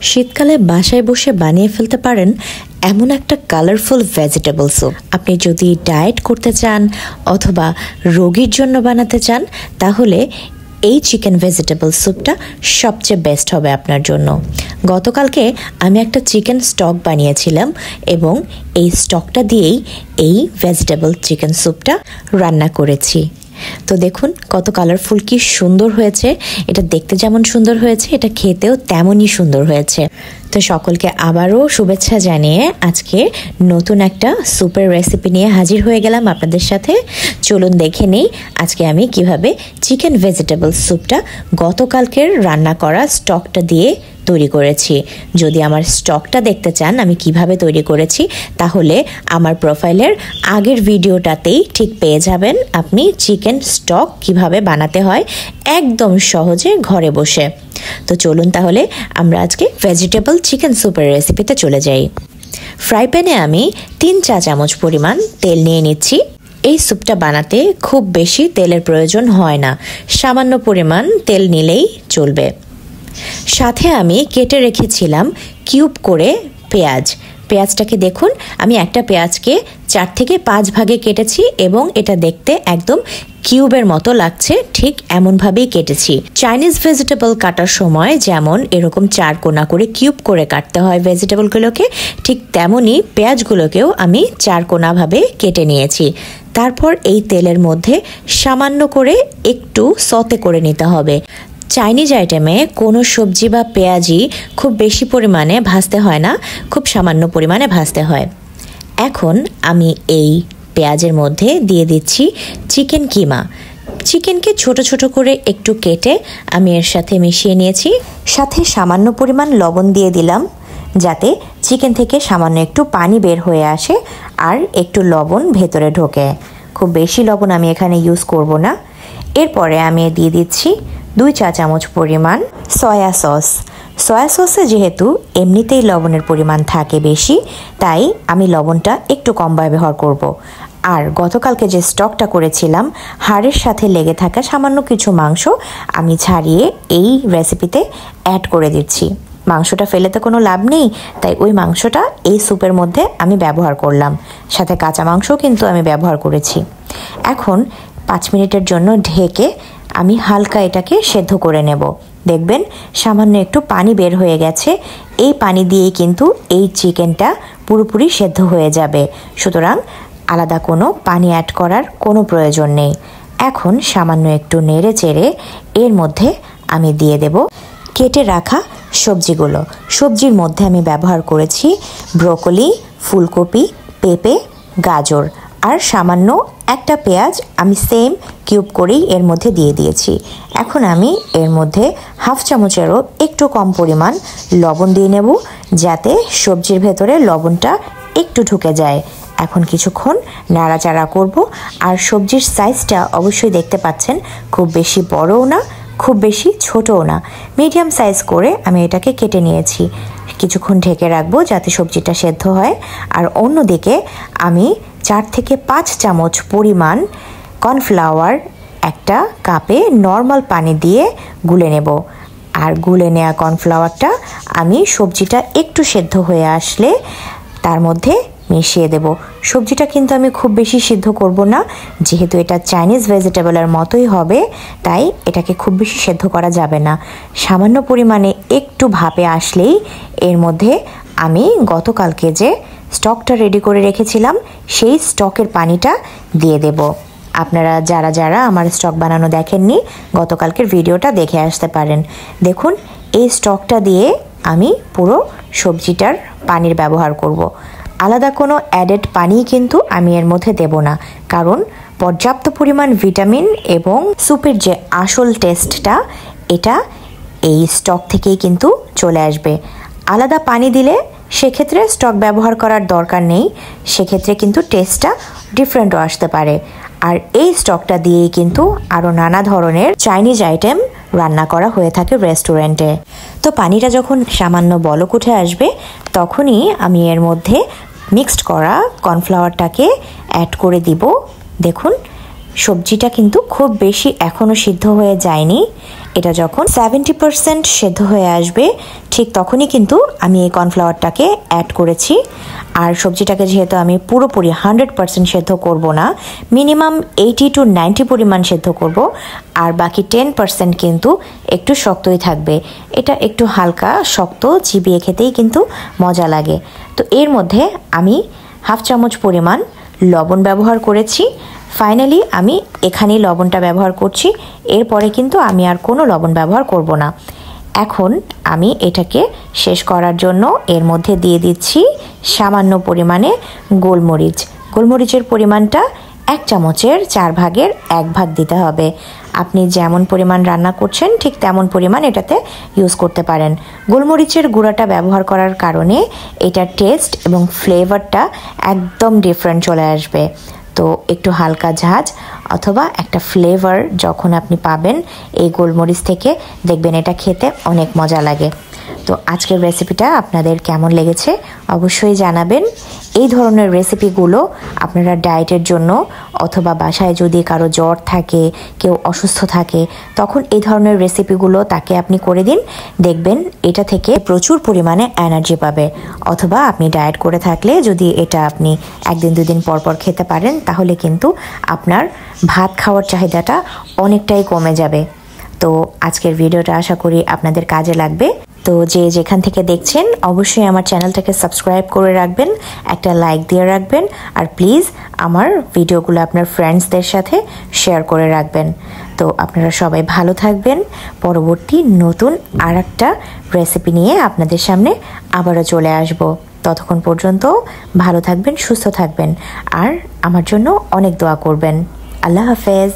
শীতকালে বাসায় বসে বানিয়ে ফেলতে পারেন এমন একটা কালারফুল ভেজিটেবল স্যুপ। আপনি যদি ডায়েট করতে চান অথবা রোগীর জন্য বানাতে চান তাহলে এই চিকেন ভেজিটেবল স্যুপটা সবচেয়ে বেস্ট হবে আপনার জন্য। গতকালকে আমি একটা চিকেন স্টক বানিয়েছিলাম এবং এই স্টকটা দিয়েই এই ভেজিটেবল চিকেন স্যুপটা রান্না করেছি। তো দেখুন কত কালারফুল, কি সুন্দর হয়েছে। এটা দেখতে যেমন সুন্দর হয়েছে, এটা খেতেও তেমনই সুন্দর হয়েছে। তো সকলকে আবারও শুভেচ্ছা জানিয়ে আজকে নতুন একটা সুপের রেসিপি নিয়ে হাজির হয়ে গেলাম আপনাদের সাথে। চলুন দেখে নিই আজকে আমি কিভাবে চিকেন ভেজিটেবল স্যুপটা গতকালকের রান্না করা স্টকটা দিয়ে তৈরি করেছি। যদি আমার স্টকটা দেখতে চান আমি কিভাবে তৈরি করেছি তাহলে আমার প্রোফাইলের আগের ভিডিওটাতেই ঠিক পেয়ে যাবেন আপনি চিকেন স্টক কিভাবে বানাতে হয় একদম সহজে ঘরে বসে। তো চলুন তাহলে আমরা আজকে ভেজিটেবল চিকেন স্যুপের রেসিপিতে চলে যাই। ফ্রাই প্যানে আমি 3 চা চামচ পরিমাণ তেল নিয়ে নিচ্ছি। এই স্যুপটা বানাতে খুব বেশি তেলের প্রয়োজন হয় না, সামান্য পরিমাণ তেল নিলেই চলবে। সাথে আমি কেটে রেখেছিলাম কিউব করে পেঁয়াজটাকে দেখুন, আমি একটা পেঁয়াজকে 4 থেকে 5 ভাগে কেটেছি এবং এটা দেখতে একদম কিউবের মতো লাগছে, ঠিক এমনভাবেই কেটেছি। চাইনিজ ভেজিটেবল কাটার সময় যেমন এরকম 4 কোনা করে কিউব করে কাটতে হয় ভেজিটেবলগুলোকে, ঠিক তেমনই পেঁয়াজগুলোকেও আমি 4 কোনা ভাবে কেটে নিয়েছি। তারপর এই তেলের মধ্যে সামান্য করে একটু সতে করে নিতে হবে। চাইনিজ আইটেমে কোনো সবজি বা পেঁয়াজই খুব বেশি পরিমাণে ভাজতে হয় না, খুব সামান্য পরিমাণে ভাজতে হয়। এখন আমি এই পেঁয়াজের মধ্যে দিয়ে দিচ্ছি চিকেন কিমা। চিকেনকে ছোট ছোট করে একটু কেটে আমি এর সাথে মিশিয়ে নিয়েছি। সাথে সামান্য পরিমাণ লবণ দিয়ে দিলাম যাতে চিকেন থেকে সামান্য একটু পানি বের হয়ে আসে আর একটু লবণ ভেতরে ঢোকে। খুব বেশি লবণ আমি এখানে ইউজ করব না। এরপরে আমি দিয়ে দিচ্ছি 2 চা চামচ পরিমাণ সয়া সসে যেহেতু এমনিতেই লবণের পরিমাণ থাকে বেশি, তাই আমি লবণটা একটু কম ব্যবহার করব। আর গতকালকে যে স্টকটা করেছিলাম হাড়ের সাথে লেগে থাকা সামান্য কিছু মাংস আমি ছাড়িয়ে এই রেসিপিতে অ্যাড করে দিচ্ছি। মাংসটা ফেলে তো কোনো লাভ নেই, তাই ওই মাংসটা এই স্যুপের মধ্যে আমি ব্যবহার করলাম। সাথে কাঁচা মাংসও কিন্তু আমি ব্যবহার করেছি। এখন 5 মিনিটের জন্য ঢেকে আমি হালকা এটাকে সেদ্ধ করে নেব। দেখবেন সামান্য একটু পানি বের হয়ে গেছে। এই পানি দিয়েই কিন্তু এই চিকেনটা পুরোপুরি সেদ্ধ হয়ে যাবে, সুতরাং আলাদা কোনো পানি অ্যাড করার কোনো প্রয়োজন নেই। এখন সামান্য একটু নেড়ে চেড়ে এর মধ্যে আমি দিয়ে দেব কেটে রাখা সবজিগুলো। সবজির মধ্যে আমি ব্যবহার করেছি ব্রোকলি, ফুলকপি, পেঁপে, গাজর আর সামান্য একটা পেঁয়াজ আমি সেম কিউব করেই এর মধ্যে দিয়ে দিয়েছি। এখন আমি এর মধ্যে 1/2 চামচেরও একটু কম পরিমাণ লবণ দিয়ে নেব যাতে সবজির ভেতরে লবণটা একটু ঢুকে যায়। এখন কিছুক্ষণ নাড়াচাড়া করব। আর সবজির সাইজটা অবশ্যই দেখতে পাচ্ছেন, খুব বেশি বড়ও না খুব বেশি ছোটও না, মিডিয়াম সাইজ করে আমি এটাকে কেটে নিয়েছি। কিছুক্ষণ ঢেকে রাখবো যাতে সবজিটা সেদ্ধ হয়। আর অন্যদিকে আমি 4 থেকে 5 চামচ পরিমাণ কর্নফ্লাওয়ার একটা কাপে নর্মাল পানি দিয়ে গুলে নেব। আর গুলে নেওয়া কর্নফ্লাওয়ারটা আমি সবজিটা একটু সেদ্ধ হয়ে আসলে তার মধ্যে মিশিয়ে দেব। সবজিটা কিন্তু আমি খুব বেশি সিদ্ধ করব না, যেহেতু এটা চাইনিজ ভেজিটেবলের মতোই হবে, তাই এটাকে খুব বেশি সেদ্ধ করা যাবে না। সামান্য পরিমাণে একটু ভাপে আসলেই এর মধ্যে আমি গতকালকে যে স্টকটা রেডি করে রেখেছিলাম সেই স্টকের পানিটা দিয়ে দেব। আপনারা যারা আমার স্টক বানানো দেখেননি গতকালকের ভিডিওটা দেখে আসতে পারেন। দেখুন এই স্টকটা দিয়ে আমি পুরো সবজিটার পানির ব্যবহার করব। আলাদা কোনো অ্যাডেড পানি কিন্তু আমি এর মধ্যে দেব না, কারণ পর্যাপ্ত পরিমাণ ভিটামিন এবং স্যুপের যে আসল টেস্টটা এটা এই স্টক থেকেই কিন্তু চলে আসবে। আলাদা পানি দিলে সেক্ষেত্রে স্টক ব্যবহার করার দরকার নেই, সেক্ষেত্রে কিন্তু টেস্টটা ডিফারেন্টও আসতে পারে। আর এই স্টকটা দিয়েই কিন্তু আরও নানা ধরনের চাইনিজ আইটেম রান্না করা হয়ে থাকে রেস্টুরেন্টে। তো পানিটা যখন সামান্য বলক উঠে আসবে তখনই আমি এর মধ্যে মিক্সড করা কর্নফ্লাওয়ারটাকে অ্যাড করে দিব। দেখুন সবজিটা কিন্তু খুব বেশি এখনও সিদ্ধ হয়ে যায়নি, এটা যখন 70% সেদ্ধ হয়ে আসবে ঠিক তখনই কিন্তু আমি এই কর্নফ্লাওয়ারটাকে অ্যাড করেছি। আর সবজিটাকে যেহেতু আমি পুরোপুরি 100% সেদ্ধ করব না, মিনিমাম 80 to 90 পরিমাণ সেদ্ধ করব, আর বাকি 10% কিন্তু একটু শক্তই থাকবে। এটা একটু হালকা শক্ত, চিবিয়ে খেতেই কিন্তু মজা লাগে। তো এর মধ্যে আমি হাফ চামচ পরিমাণ লবণ ব্যবহার করেছি। ফাইনালি আমি এখানেই লবণটা ব্যবহার করছি, এরপরে কিন্তু আমি আর কোনো লবণ ব্যবহার করব না। এখন আমি এটাকে শেষ করার জন্য এর মধ্যে দিয়ে দিচ্ছি সামান্য পরিমাণে গোলমরিচ। গোলমরিচের পরিমাণটা 1 চামচের 4 ভাগের 1 ভাগ দিতে হবে। আপনি যেমন পরিমাণ রান্না করছেন ঠিক তেমন পরিমাণ এটাতে ইউজ করতে পারেন। গোলমরিচের গুঁড়াটা ব্যবহার করার কারণে এটার টেস্ট এবং ফ্লেভারটা একদম ডিফারেন্ট চলে আসবে। তো একটু হালকা ঝাঁঝ অথবা একটা ফ্লেভার যখন আপনি পাবেন এই গোলমরিচ থেকে, দেখবেন এটা খেতে অনেক মজা লাগে। তো আজকের রেসিপিটা আপনাদের কেমন লেগেছে অবশ্যই জানাবেন। এই ধরনের রেসিপিগুলো আপনারা ডায়েটের জন্য অথবা বাসায় যদি কারো জ্বর থাকে, কেউ অসুস্থ থাকে, তখন এই ধরনের রেসিপিগুলো তাকে আপনি করে দিন, দেখবেন এটা থেকে প্রচুর পরিমাণে এনার্জি পাবে। অথবা আপনি ডায়েট করে থাকলে যদি এটা আপনি 1-2 দিন পর পর খেতে পারেন, তাহলে কিন্তু আপনার ভাত খাওয়ার চাহিদাটা অনেকটাই কমে যাবে। তো আজকের ভিডিওটা আশা করি আপনাদের কাজে লাগবে। তো যে যেখান থেকে দেখছেন অবশ্যই আমার চ্যানেলটাকে সাবস্ক্রাইব করে রাখবেন, একটা লাইক দিয়ে রাখবেন, আর প্লিজ আমার ভিডিওগুলো আপনার ফ্রেন্ডসদের সাথে শেয়ার করে রাখবেন। তো আপনারা সবাই ভালো থাকবেন। পরবর্তী নতুন আরেকটা রেসিপি নিয়ে আপনাদের সামনে আবারও চলে আসব। ততক্ষণ পর্যন্ত ভালো থাকবেন, সুস্থ থাকবেন, আর আমার জন্য অনেক দোয়া করবেন। আল্লাহ হাফেজ।